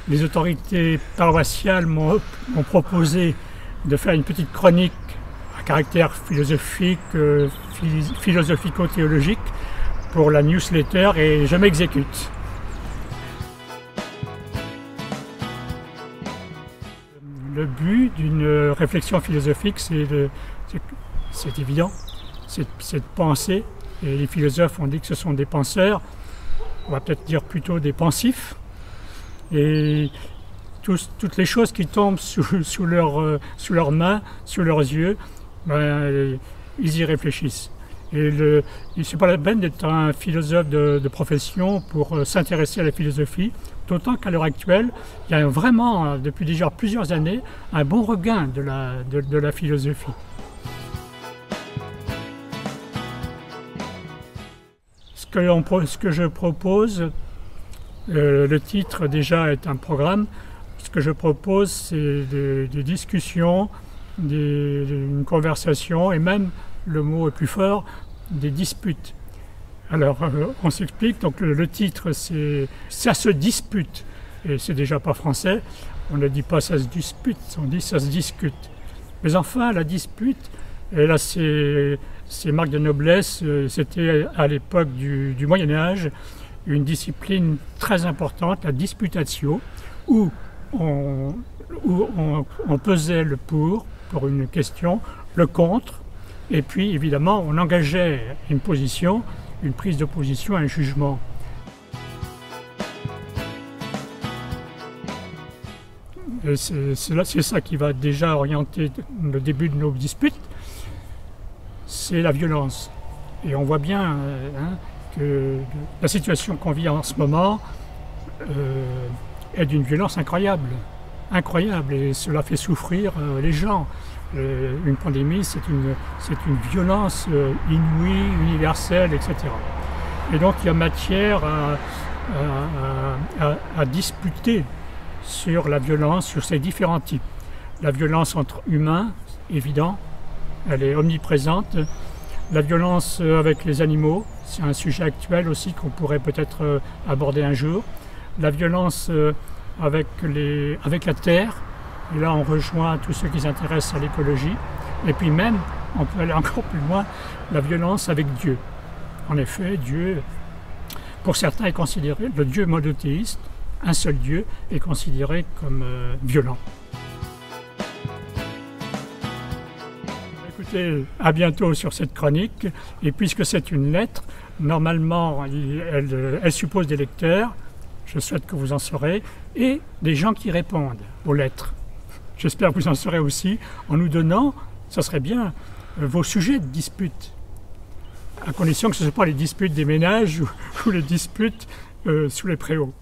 les autorités paroissiales m'ont proposé de faire une petite chronique à caractère philosophique, philosophico-théologique pour la newsletter et je m'exécute. Le but d'une réflexion philosophique, c'est évident, c'est de penser. Et les philosophes ont dit que ce sont des penseurs, on va peut-être dire plutôt des pensifs. Et toutes les choses qui tombent sous leurs mains, sous leurs yeux, ben, ils y réfléchissent. Et c'est pas la peine d'être un philosophe de profession pour s'intéresser à la philosophie, d'autant qu'à l'heure actuelle, il y a vraiment, depuis déjà plusieurs années, un bon regain de la philosophie. Ce que je propose, le titre déjà est un programme. Ce que je propose, c'est des discussions, une conversation et même, le mot est plus fort, des disputes. Alors, on s'explique. Donc, le titre, c'est « Ça se dispute ». Et c'est déjà pas français. On ne dit pas « ça se dispute », on dit « ça se discute ». Mais enfin, la dispute, et là, c'est marque de noblesse. C'était à l'époque du Moyen-Âge une discipline très importante, la disputatio, où on pesait le pour une question, le contre, et puis évidemment on engageait une position, une prise de position, un jugement. Et c'est ça qui va déjà orienter le début de nos disputes, c'est la violence. Et on voit bien que la situation qu'on vit en ce moment est d'une violence incroyable. Et cela fait souffrir les gens. Une pandémie, c'est une violence inouïe, universelle, etc. Et donc il y a matière à disputer sur la violence, sur ses différents types. La violence entre humains, évident, elle est omniprésente. La violence avec les animaux, c'est un sujet actuel aussi qu'on pourrait peut-être aborder un jour. La violence avec la terre, et là on rejoint tous ceux qui s'intéressent à l'écologie. Et puis même, on peut aller encore plus loin, la violence avec Dieu. En effet, Dieu, pour certains, est considéré, le Dieu monothéiste, un seul Dieu, est considéré comme violent. Écoutez, à bientôt sur cette chronique. Et puisque c'est une lettre, normalement, elle suppose des lecteurs, je souhaite que vous en saurez, et des gens qui répondent aux lettres. J'espère que vous en saurez aussi en nous donnant, ça serait bien, vos sujets de dispute, à condition que ce ne soient pas les disputes des ménages ou les disputes sous les préaux.